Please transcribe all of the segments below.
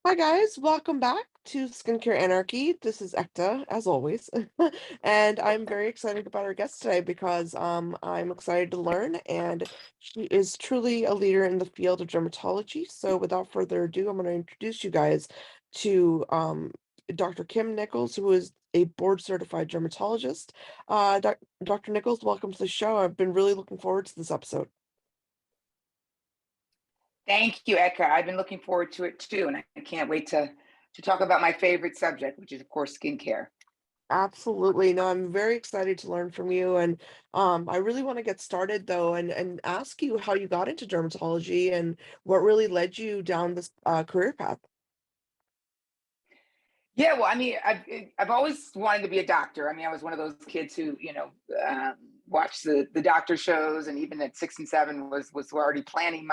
Hi guys, welcome back to Skincare Anarchy. This is Ekta, as always, and I'm very excited about our guest today because I'm excited to learn, and she is truly a leader in the field of dermatology. So without further ado, I'm going to introduce you guys to Dr. Kim Nichols, who is a board certified dermatologist. Dr. Nichols, welcome to the show. I've been really looking forward to this episode. Thank you, Eka. I've been looking forward to it too, and I can't wait to talk about my favorite subject, which is, of course, skincare. Absolutely. No, I'm very excited to learn from you. And I really want to get started though and ask you how you got into dermatology and what really led you down this career path. Yeah, well, I mean, I've always wanted to be a doctor. I mean, I was one of those kids who, watched the doctor shows, and even at 6 and 7 was already planning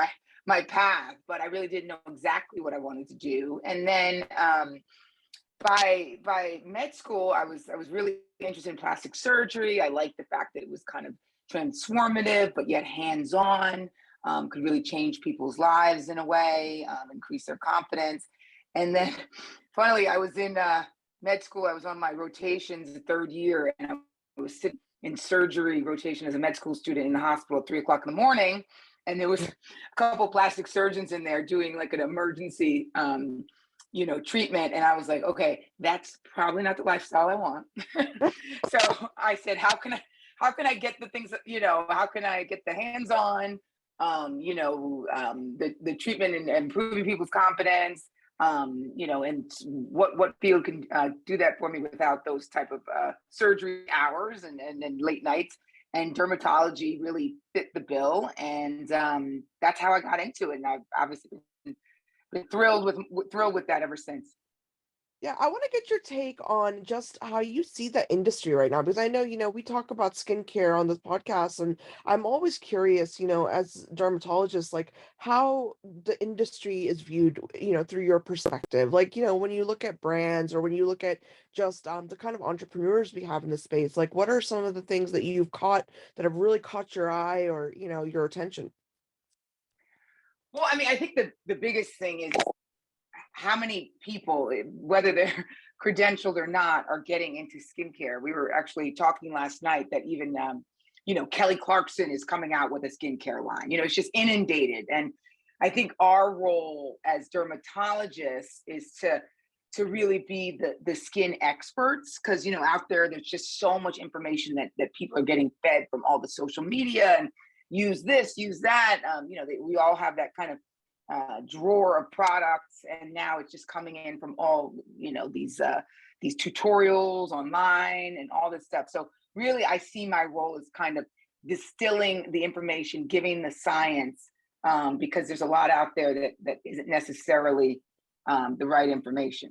my path. But I really didn't know exactly what I wanted to do. And then by med school, I was really interested in plastic surgery. I liked the fact that it was kind of transformative, but yet hands-on, could really change people's lives in a way, increase their confidence. And then finally, I was in med school. I was on my rotations the third year, and I was sitting in surgery rotation as a med school student in the hospital at 3 o'clock in the morning. And there was a couple plastic surgeons in there doing like an emergency treatment. And I was like, okay, that's probably not the lifestyle I want. So I said, how can I get the things that, how can I get the hands-on, the treatment and improving people's confidence, and what field can do that for me without those type of surgery hours and late nights. And dermatology really fit the bill, and that's how I got into it. And I've obviously been thrilled with that ever since. Yeah, I want to get your take on just how you see the industry right now, because I know, we talk about skincare on this podcast, and I'm always curious, as dermatologists, like how the industry is viewed, through your perspective. Like, when you look at brands or when you look at just the kind of entrepreneurs we have in the space, like what are some of the things that you've caught that have really caught your eye or, your attention? Well, I mean, I think the biggest thing is how many people, whether they're credentialed or not, are getting into skincare. We were actually talking last night that even, Kelly Clarkson is coming out with a skincare line. It's just inundated. And I think our role as dermatologists is to really be the skin experts, because out there's just so much information that people are getting fed from all the social media, and use this, use that. We all have that kind of drawer of products, and now it's just coming in from all these tutorials online and all this stuff. So really, I see my role as kind of distilling the information, giving the science, because there's a lot out there that isn't necessarily the right information.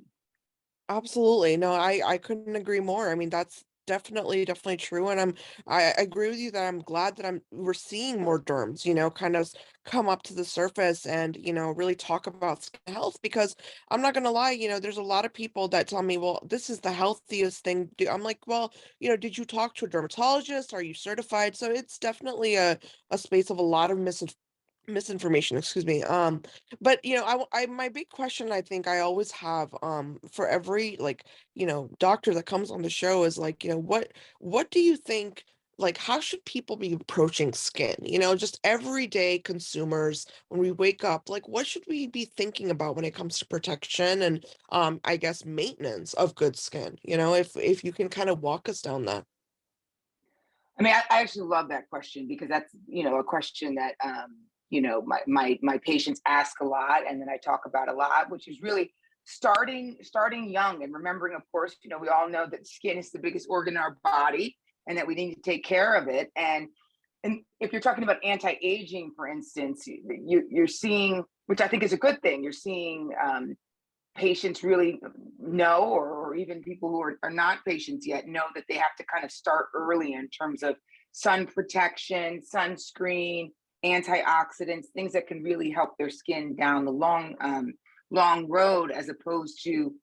Absolutely. No, I couldn't agree more. I mean, that's definitely true. And I agree with you that I'm glad that we're seeing more derms, kind of come up to the surface and, really talk about skin health because I'm not gonna lie, there's a lot of people that tell me, well, this is the healthiest thing. I'm like, well, did you talk to a dermatologist? Are you certified? So it's definitely a space of a lot of misinformation, excuse me. But my big question I think I always have for every like, doctor that comes on the show is like, what do you think, like how should people be approaching skin? Just everyday consumers when we wake up, like what should we be thinking about when it comes to protection and I guess maintenance of good skin? If you can kind of walk us down that. I mean, I actually love that question, because that's a question that my patients ask a lot, and then I talk about a lot, which is really starting young and remembering, of course, we all know that skin is the biggest organ in our body, and that we need to take care of it. And if you're talking about anti-aging, for instance, you're seeing, which I think is a good thing, you're seeing patients really know, or even people who are not patients yet know, that they have to kind of start early in terms of sun protection, sunscreen, antioxidants, things that can really help their skin down the long road, as opposed to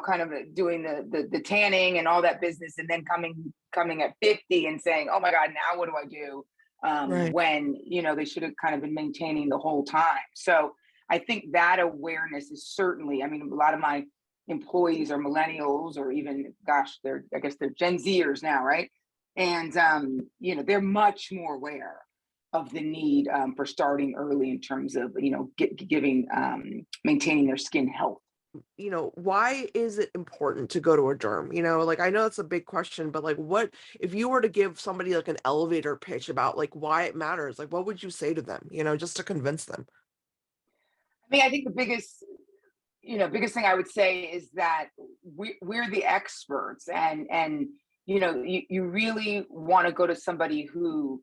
kind of doing the tanning and all that business, and then coming at 50 and saying, oh my god, now what do I do, Right. when they should have kind of been maintaining the whole time. So I think that awareness is certainly, I mean, a lot of my employees are millennials, or even, gosh, I guess they're Gen Zers now, right? And they're much more aware of the need for starting early in terms of giving maintaining their skin health. Why is it important to go to a derm? Like, I know it's a big question, but like, what if you were to give somebody like an elevator pitch about like why it matters? Like, what would you say to them, just to convince them? I mean, I think the biggest thing I would say is that we're the experts, and you really want to go to somebody who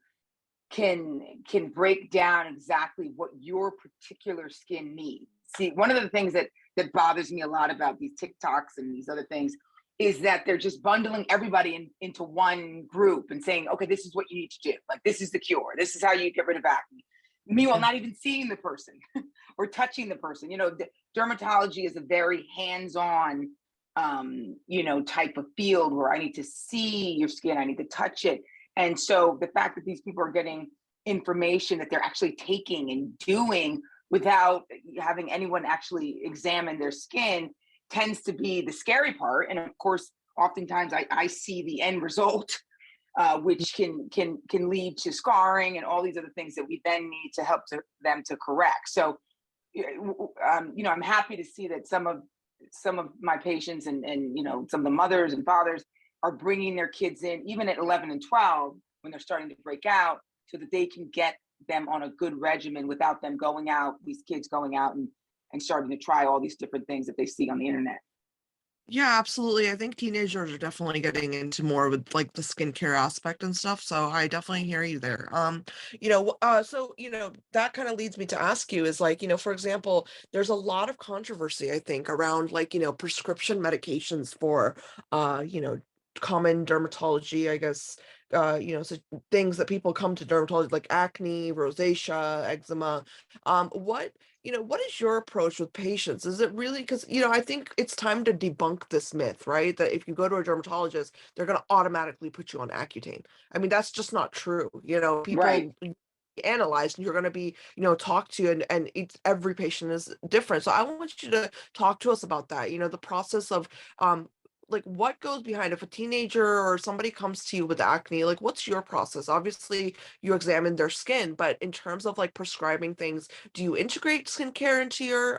can break down exactly what your particular skin needs. See, one of the things that bothers me a lot about these TikToks and these other things is that they're just bundling everybody into one group and saying, okay, this is what you need to do. Like, this is the cure. This is how you get rid of acne. Meanwhile, Yeah. not even seeing the person or touching the person. Dermatology is a very hands-on, type of field where I need to see your skin, I need to touch it. And so the fact that these people are getting information that they're actually taking and doing without having anyone actually examine their skin tends to be the scary part. And of course, oftentimes I see the end result, which can lead to scarring and all these other things that we then need to help them to correct. So, I'm happy to see that some of my patients and some of the mothers and fathers are bringing their kids in even at 11 and 12 when they're starting to break out, so that they can get them on a good regimen without them going out, these kids going out and starting to try all these different things that they see on the internet. Yeah, absolutely. I think teenagers are definitely getting into more with like the skincare aspect and stuff. So I definitely hear you there. So that kind of leads me to ask you is like, for example, there's a lot of controversy, I think, around like, prescription medications for common dermatology, I guess, so things that people come to dermatology like acne, rosacea, eczema. What is your approach with patients? Is it really because, I think it's time to debunk this myth, right? That if you go to a dermatologist, they're going to automatically put you on Accutane. I mean, that's just not true. Right. People analyzed and you're going to be, talked to, and every patient is different. So I want you to talk to us about that, the process of, like what goes behind if a teenager or somebody comes to you with acne, like what's your process? Obviously, you examine their skin, but in terms of like prescribing things, do you integrate skincare into your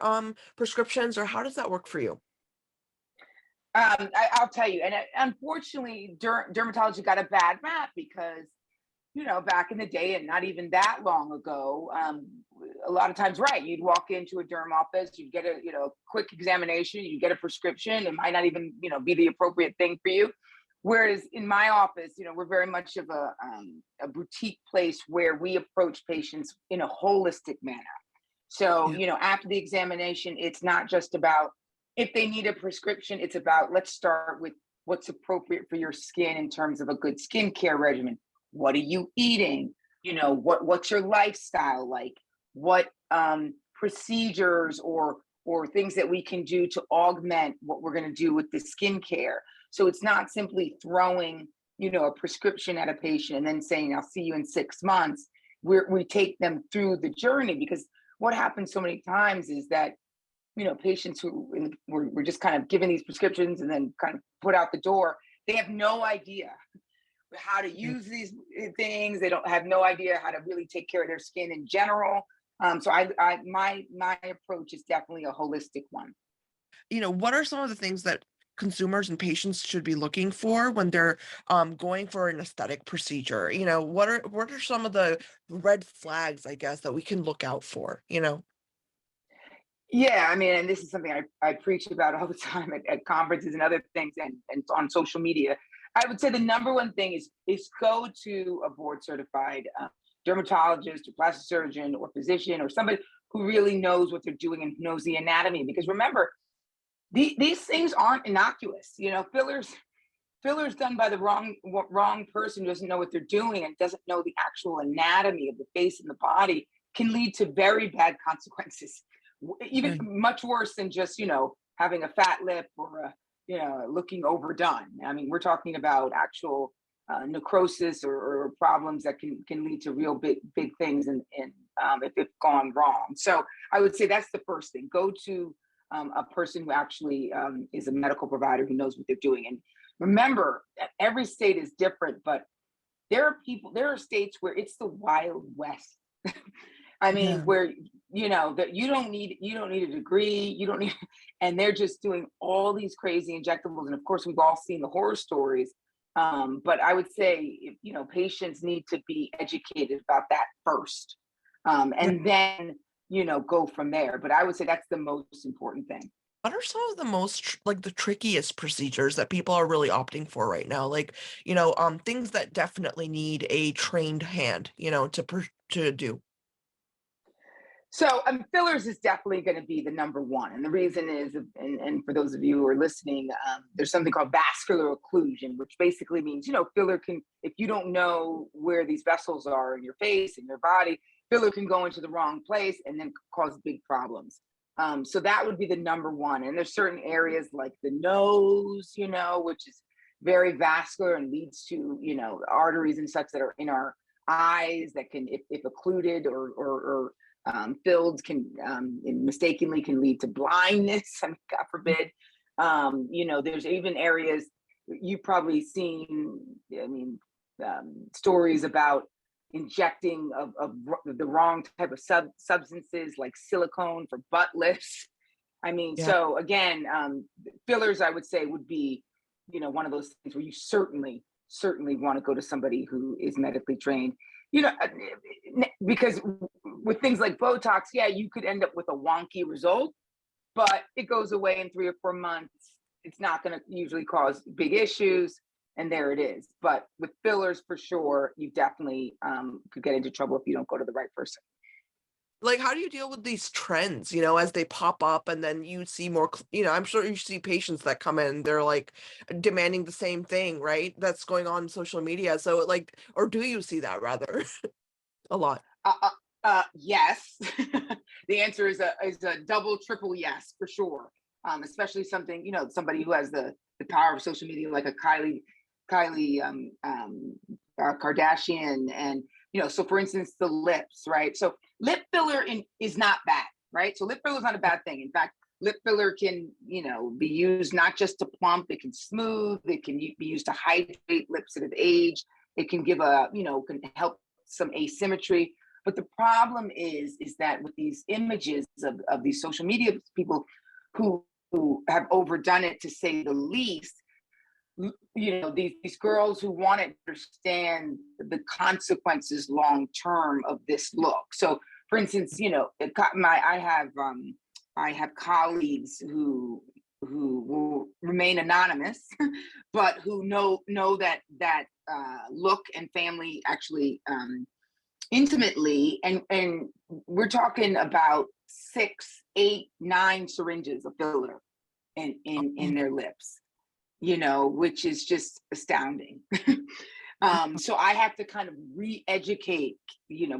prescriptions, or how does that work for you? I'll tell you, and unfortunately, dermatology got a bad rap because back in the day, and not even that long ago, a lot of times, right, you'd walk into a derm office, you'd get a quick examination, you get a prescription. It might not even be the appropriate thing for you. Whereas in my office, we're very much of a boutique place where we approach patients in a holistic manner. So, Yeah. after the examination, it's not just about if they need a prescription, it's about let's start with what's appropriate for your skin in terms of a good skincare regimen. What are you eating? What's your lifestyle like? What procedures or things that we can do to augment what we're going to do with the skincare. So it's not simply throwing, a prescription at a patient and then saying, I'll see you in 6 months. We take them through the journey, because what happens so many times is that patients who we're just kind of given these prescriptions and then kind of put out the door, they have no idea how to Yeah. use these things. They don't have no idea how to really take care of their skin in general. So my approach is definitely a holistic one. What are some of the things that consumers and patients should be looking for when they're going for an aesthetic procedure? What are some of the red flags, I guess, that we can look out for? Yeah, I mean, and this is something I preach about all the time at conferences and other things, and on social media. I would say the number one thing is go to a board certified dermatologist or plastic surgeon or physician or somebody who really knows what they're doing and knows the anatomy. Because remember, these things aren't innocuous. Fillers done by the wrong person who doesn't know what they're doing and doesn't know the actual anatomy of the face and the body can lead to very bad consequences, even Right. much worse than just having a fat lip or looking overdone. I mean, we're talking about actual necrosis or problems that can lead to real big things, and if it's gone wrong. So I would say that's the first thing. Go to a person who actually is a medical provider who knows what they're doing. And remember, every state is different, but there are states where it's the Wild West. I mean, Yeah. where that you don't need a degree, you don't need, and they're just doing all these crazy injectables. And of course, we've all seen the horror stories. But I would say, patients need to be educated about that first, and then go from there. But I would say that's the most important thing. What are some of the most like the trickiest procedures that people are really opting for right now? Like, things that definitely need a trained hand, to do. So, fillers is definitely going to be the number one, and the reason is, and for those of you who are listening, there's something called vascular occlusion, which basically means filler can, if you don't know where these vessels are in your face and your body, filler can go into the wrong place and then cause big problems. So that would be the number one, and there's certain areas like the nose, which is very vascular and leads to arteries and such that are in our eyes that can, if occluded or filled, can mistakenly can lead to blindness. I mean, God forbid. There's even areas you've probably seen. I mean, stories about injecting of the wrong type of substances like silicone for butt lifts. I mean, Yeah. so again, fillers I would say would be, one of those things where you certainly want to go to somebody who is medically trained. Because with things like Botox, yeah, you could end up with a wonky result, but it goes away in 3 or 4 months. It's not going to usually cause big issues, and there it is. But with fillers, for sure, you definitely could get into trouble if you don't go to the right person. Like, how do you deal with these trends, as they pop up and then you see more, I'm sure you see patients that come in, they're like demanding the same thing, right? That's going on social media. So like, or do you see that rather a lot? Uh, uh, yes, the answer is a double, triple yes for sure. Especially something, somebody who has the power of social media, like a Kylie Kardashian, and so for instance, the lips, right? So lip filler is not bad, right? So lip filler is not a bad thing. In fact, lip filler can be used not just to plump, it can smooth, it can be used to hydrate lips that have aged. It can give can help some asymmetry. But the problem is that with these images of these social media people who have overdone it, to say the least, these girls who want to understand the consequences long term of this look. So for instance, I have colleagues who will remain anonymous, but who know that look and family actually intimately, and we're talking about 6, 8, 9 syringes of filler in Oh, their lips, which is just astounding. So I have to kind of re-educate,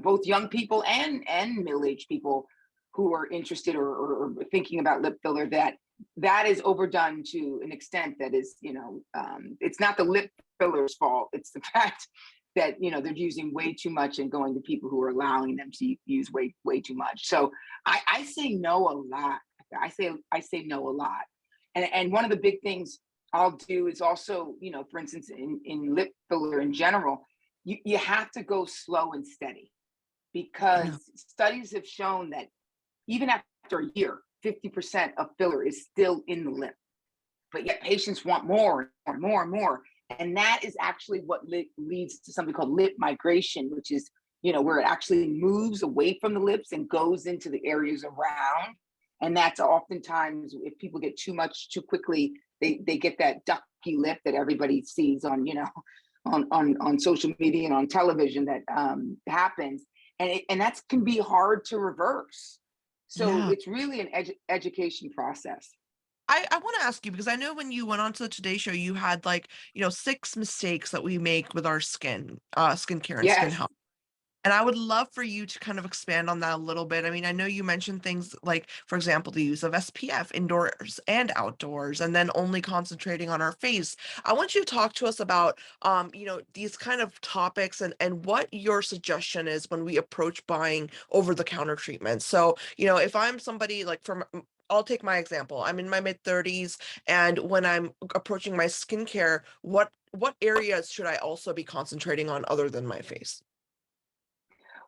both young people and middle-aged people who are interested or thinking about lip filler, that is overdone to an extent that is, it's not the lip filler's fault. It's the fact that they're using way too much and going to people who are allowing them to use way too much. So I say no a lot. I say no a lot. And one of the big things I'll do is also, for instance, in lip filler in general, you have to go slow and steady, yeah. because studies have shown that even after a year, 50% of filler is still in the lip. But yet patients want more and more and more. And that is actually what leads to something called lip migration, which is, where it actually moves away from the lips and goes into the areas around. And that's oftentimes, if people get too much too quickly, they get that ducky lip that everybody sees on, on social media and on television that happens. And that can be hard to reverse. So Yeah. it's really an education process. I want to ask you because I know when you went on to the Today Show, you had like, 6 mistakes that we make with our skincare and skin Yes. health. And I would love for you to kind of expand on that a little bit. I mean, I know you mentioned things like, for example, the use of SPF indoors and outdoors, and then only concentrating on our face. I want you to talk to us about, these kind of topics and what your suggestion is when we approach buying over-the-counter treatments. So, if I'm somebody like I'll take my example. I'm in my mid 30s, and when I'm approaching my skincare, what areas should I also be concentrating on other than my face?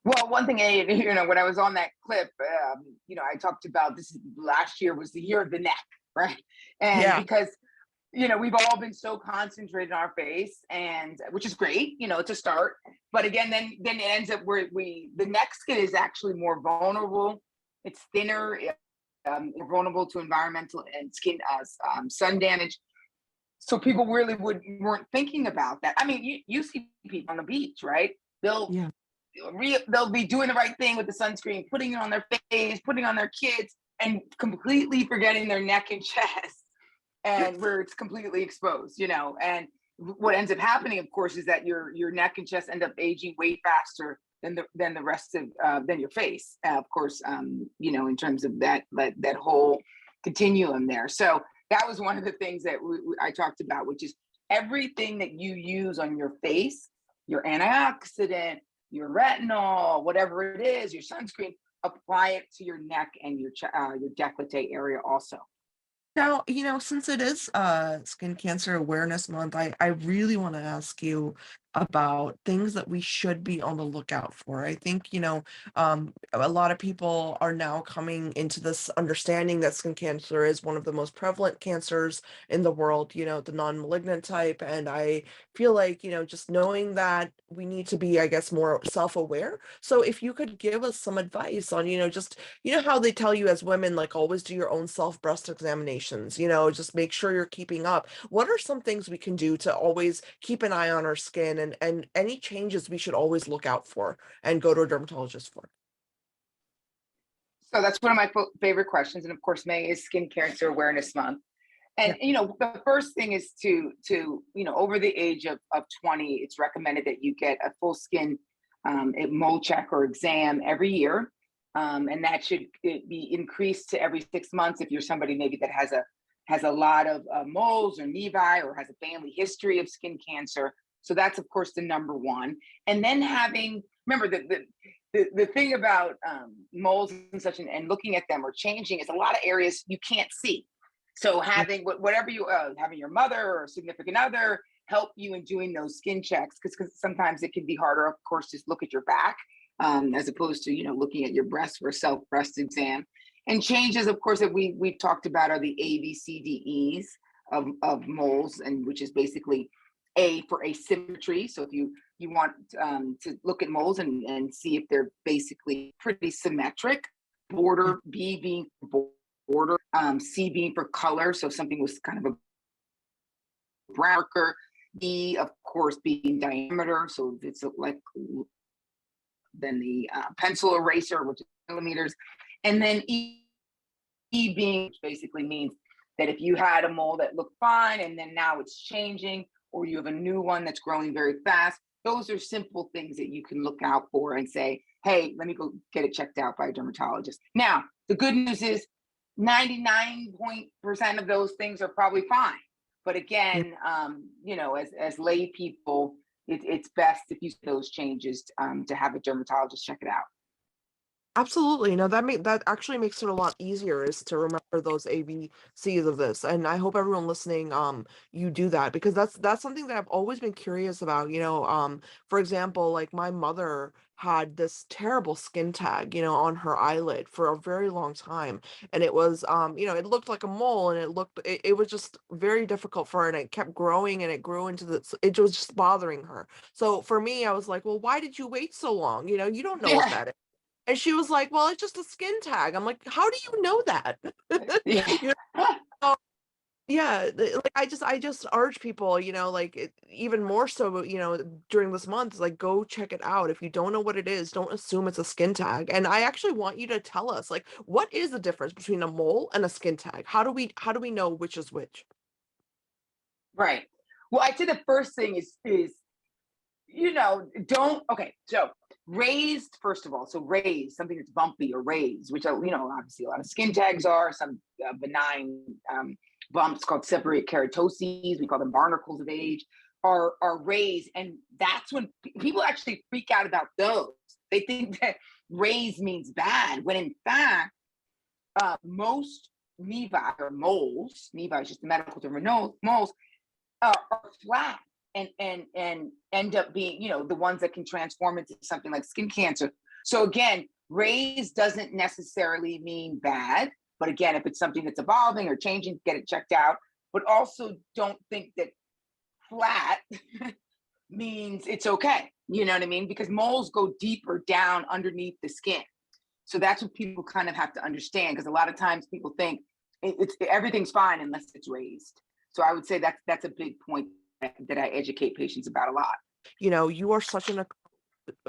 Well, one thing, when I was on that clip, I talked about this last year was the year of the neck, right? And Yeah. because we've all been so concentrated on our face, and which is great, to start. But again, then it ends up where the neck skin is actually more vulnerable. It's thinner, more vulnerable to environmental and skin sun damage. So people really weren't thinking about that. I mean, you see people on the beach, right? They'll Yeah. they'll be doing the right thing with the sunscreen, putting it on their face, putting it on their kids, and completely forgetting their neck and chest, and where it's completely exposed, And what ends up happening, of course, is that your neck and chest end up aging way faster than the rest of than your face, of course. In terms of that whole continuum there. So that was one of the things that I talked about, which is everything that you use on your face, your antioxidant, your retinol, whatever it is, your sunscreen, apply it to your neck and your décolleté area also. Now, since it is Skin Cancer Awareness Month, I really want to ask you about things that we should be on the lookout for. I think, a lot of people are now coming into this understanding that skin cancer is one of the most prevalent cancers in the world, the non-malignant type. And I feel like, just knowing that we need to be, I guess, more self-aware. So if you could give us some advice on, just how they tell you as women, like always do your own self breast examinations, just make sure you're keeping up. What are some things we can do to always keep an eye on our skin, and any changes we should always look out for and go to a dermatologist for? So that's one of my favorite questions. And of course, May is Skin Cancer Awareness Month. Yeah. And the first thing is to over the age of 20, it's recommended that you get a full skin a mole check or exam every year. And that should be increased to every 6 months if you're somebody maybe that has a lot of moles or nevi, or has a family history of skin cancer. So that's of course the number one. And then remember the thing about moles and such, and looking at them or changing, is a lot of areas you can't see. So Yeah. having whatever having your mother or significant other help you in doing those skin checks, because sometimes it can be harder, of course, to look at your back, as opposed to looking at your breast for a self breast exam. And changes, of course, that we've talked about are the ABCDEs of moles, and which is basically A for asymmetry. So if you want to look at moles and see if they're basically pretty symmetric. Yeah. B being border, C being for color. So if something was kind of a brown marker. D, of course, being diameter. So if it's like then the pencil eraser, which is millimeters. And then E being, which basically means that if you had a mole that looked fine and then now it's changing, or you have a new one that's growing very fast, those are simple things that you can look out for and say, hey, let me go get it checked out by a dermatologist. Now, the good news is 99% of those things are probably fine. But Yeah. again, as lay people, it's best if you see those changes to have a dermatologist check it out. Absolutely. No, that actually makes it a lot easier, is to remember those ABCs of this. And I hope everyone listening, you do that, because that's something that I've always been curious about. For example, like my mother had this terrible skin tag, on her eyelid for a very long time. And it was, it looked like a mole, and it was just very difficult for her, and it kept growing, and it grew into it was just bothering her. So for me, I was like, well, why did you wait so long? You don't know what Yeah, that is. And she was like, "Well, it's just a skin tag." I'm like, "How do you know that?" yeah. You know? Yeah, like I just urge people, like even more so, during this month, like go check it out. If you don't know what it is, don't assume it's a skin tag. And I actually want you to tell us, like, what is the difference between a mole and a skin tag? How do we know which is which? Right. Well, I'd say the first thing is don't, okay, so raised, first of all, so raised, something that's bumpy or raised, which, obviously a lot of skin tags are, some benign bumps called seborrheic keratoses, we call them barnacles of age, are raised. And that's when people actually freak out about those. They think that raised means bad, when in fact, most nevi or moles, nevi is just the medical term for moles, are flat and end up being, the ones that can transform into something like skin cancer. So again, raised doesn't necessarily mean bad, but again, if it's something that's evolving or changing, get it checked out. But also don't think that flat means it's okay. You know what I mean? Because moles go deeper down underneath the skin. So that's what people kind of have to understand, because a lot of times people think it's everything's fine unless it's raised. So I would say that's a big point that I educate patients about a lot. You are such an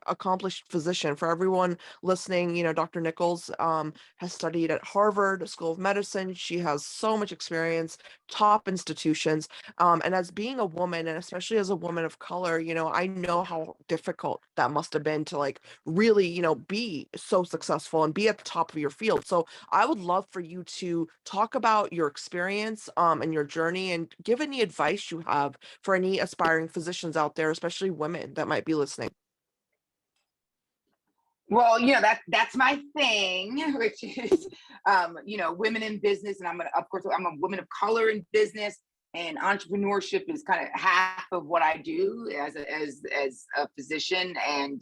accomplished physician. For everyone listening, Dr. Nichols has studied at Harvard School of Medicine. She has so much experience, top institutions. And as being a woman, and especially as a woman of color, I know how difficult that must have been to like really, be so successful and be at the top of your field. So I would love for you to talk about your experience and your journey, and give any advice you have for any aspiring physicians out there, especially women that might be listening. Well, that's my thing, which is women in business, and of course I'm a woman of color in business, and entrepreneurship is kind of half of what I do as a physician and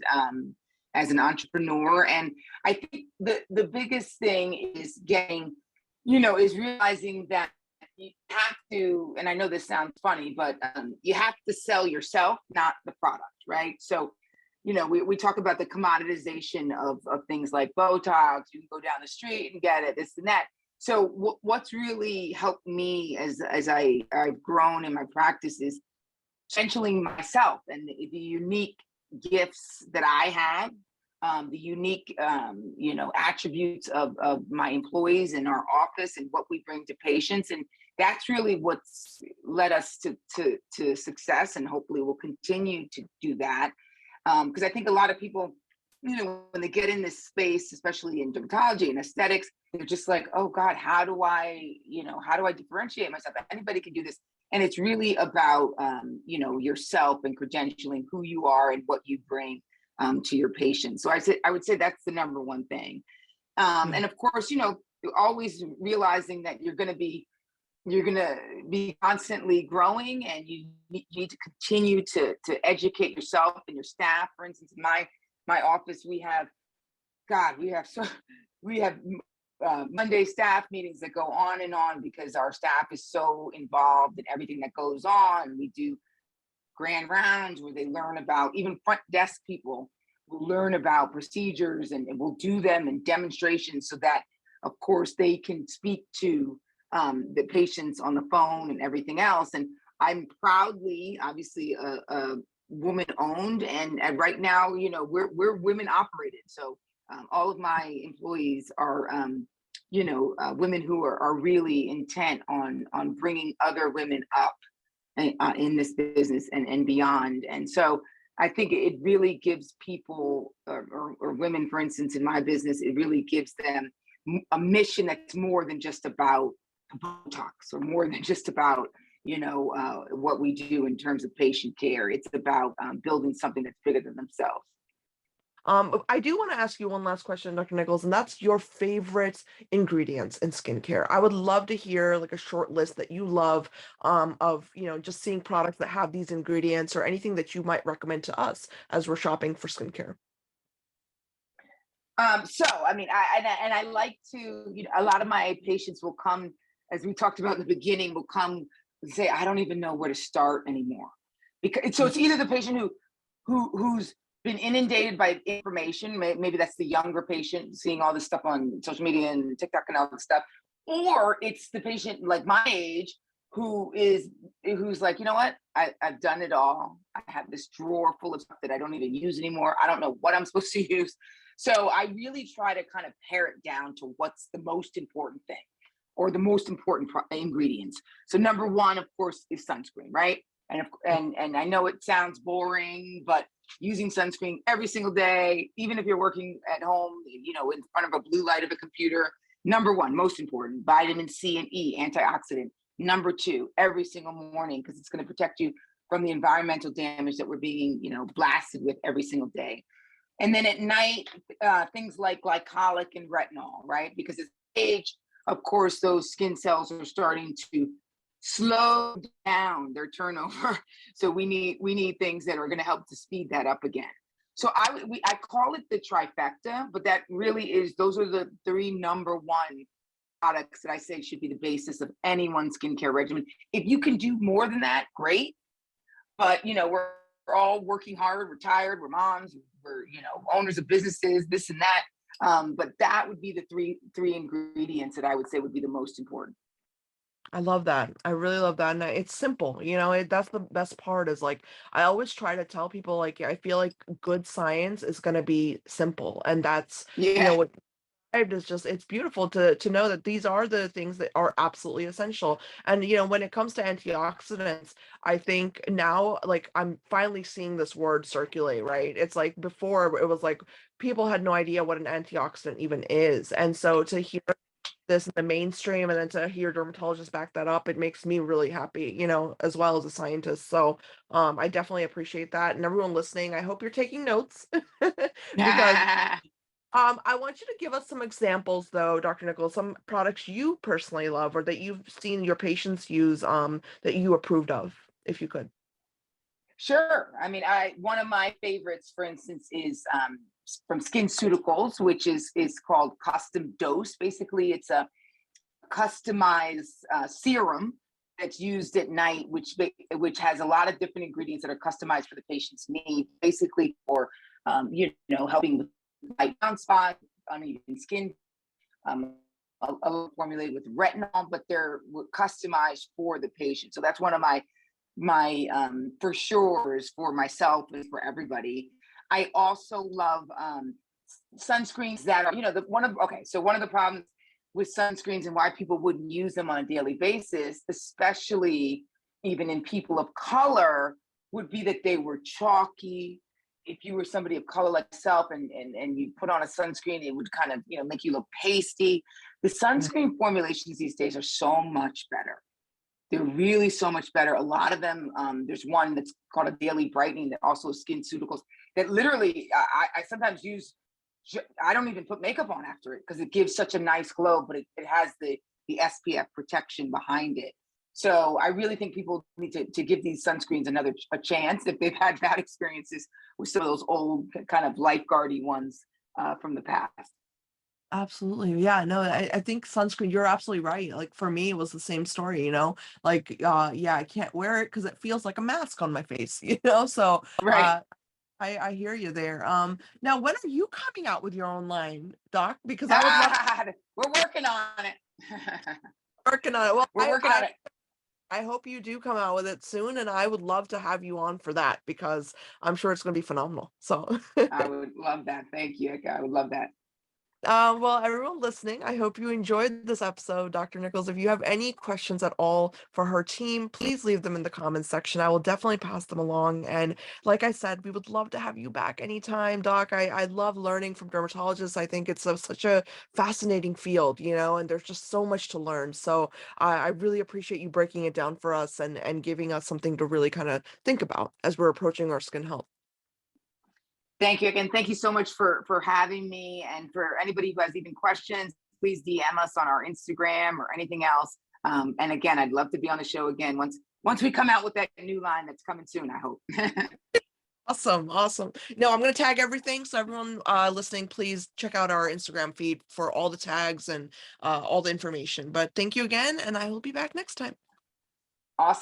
as an entrepreneur. And I think the biggest thing is is realizing that you have to, and I know this sounds funny, but you have to sell yourself, not the product, right? So we talk about the commoditization of things like Botox. You can go down the street and get it, this and that. So what's really helped me as I've grown in my practice is essentially myself and the unique gifts that I have, the unique attributes of my employees in our office and what we bring to patients. And that's really what's led us to success, and hopefully we'll continue to do that. Because I think a lot of people, when they get in this space, especially in dermatology and aesthetics, they're just like, oh God, how do I differentiate myself? Anybody can do this. And it's really about, yourself and credentialing who you are and what you bring to your patients. So I would say that's the number one thing. And of course, always realizing that you're going to be constantly growing, and you need to continue to educate yourself and your staff. For instance, in my office, we have Monday staff meetings that go on and on, because our staff is so involved in everything that goes on. We do grand rounds where they learn about, even front desk people will learn about procedures, and we'll do them in demonstrations so that, of course, they can speak to the patients on the phone and everything else. And I'm proudly, obviously, a woman owned, and right now, we're women operated. So all of my employees are, women who are really intent on bringing other women up in this business and beyond. And so I think it really gives people, or women, for instance, in my business, it really gives them a mission that's more than just about Botox, or more than just about what we do in terms of patient care. It's about building something that's bigger than themselves. I do want to ask you one last question, Dr. Nichols, and that's your favorite ingredients in skincare. I would love to hear like a short list that you love, of, just seeing products that have these ingredients, or anything that you might recommend to us as we're shopping for skincare. So I mean, I like to, a lot of my patients will come, as we talked about in the beginning, will come and say, I don't even know where to start anymore. Because so it's either the patient who's been inundated by information, maybe that's the younger patient seeing all this stuff on social media and TikTok and all this stuff, or it's the patient like my age who's like, you know what, I've done it all. I have this drawer full of stuff that I don't even use anymore. I don't know what I'm supposed to use. So I really try to kind of pare it down to what's the most important thing, or the most important ingredients. So number one, of course, is sunscreen, right? And I know it sounds boring, but using sunscreen every single day, even if you're working at home, in front of a blue light of a computer. Number one, most important, vitamin C and E, antioxidant. Number two, every single morning, because it's going to protect you from the environmental damage that we're being, blasted with every single day. And then at night, things like glycolic and retinol, right? Because as age, of course, those skin cells are starting to slow down their turnover. So we need things that are going to help to speed that up again. So I call it the trifecta, but that really is, those are the three number one products that I say should be the basis of anyone's skincare regimen. If you can do more than that, great. But we're all working hard, we're tired, we're moms, we're owners of businesses, this and that. But that would be the three ingredients that I would say would be the most important. I love that. I really love that. And it's simple, that's the best part is like, I always try to tell people, like, I feel like good science is going to be simple. And that's, Yeah. what it's just, it's beautiful to know that these are the things that are absolutely essential. And when it comes to antioxidants, I think now, like, I'm finally seeing this word circulate, right? It's like before it was like people had no idea what an antioxidant even is. And so to hear this in the mainstream and then to hear dermatologists back that up, it makes me really happy, as well as a scientist. So I definitely appreciate that. And everyone listening, I hope you're taking notes because I want you to give us some examples, though, Dr. Nichols, some products you personally love or that you've seen your patients use, that you approved of, if you could. Sure. I mean, I one of my favorites, for instance, is from SkinCeuticals, which is called Custom Dose. Basically, it's a customized serum that's used at night, which has a lot of different ingredients that are customized for the patient's need, basically for helping with light brown spots, uneven skin. Formulated with retinol, but they're customized for the patient. So that's one of my for sure for myself and for everybody. I also love sunscreens that are, one of the problems with sunscreens and why people wouldn't use them on a daily basis, especially even in people of color, would be that they were chalky. If you were somebody of color like myself and you put on a sunscreen, it would kind of, make you look pasty. The Mm. sunscreen formulations these days are so much better. They're really so much better. A lot of them, there's one that's called a daily brightening that also is SkinCeuticals that literally I sometimes use. I don't even put makeup on after it because it gives such a nice glow, but it has the SPF protection behind it. So I really think people need to give these sunscreens a chance if they've had bad experiences with some of those old kind of lifeguardy ones from the past. Absolutely. Yeah, no, I think sunscreen, you're absolutely right. Like for me, it was the same story, like, yeah, I can't wear it because it feels like a mask on my face, So, Right. uh, I hear you there. Now when are you coming out with your own line, Doc? Because I would love to We're working on it. working on it. Well, We're working on it. I hope you do come out with it soon, and I would love to have you on for that because I'm sure it's going to be phenomenal. So, I would love that. Thank you. I would love that. well, everyone listening, I hope you enjoyed this episode, Dr. Nichols. If you have any questions at all for her team, please leave them in the comments section. I will definitely pass them along. And like I said, we would love to have you back anytime, Doc. I love learning from dermatologists. I think it's such a fascinating field, and there's just so much to learn. So I really appreciate you breaking it down for us and giving us something to really kind of think about as we're approaching our skin health. Thank you again. Thank you so much for having me. And for anybody who has even questions, please DM us on our Instagram or anything else. And again, I'd love to be on the show again once we come out with that new line that's coming soon, I hope. Awesome, awesome. No, I'm going to tag everything. So everyone listening, please check out our Instagram feed for all the tags and all the information. But thank you again, and I will be back next time. Awesome.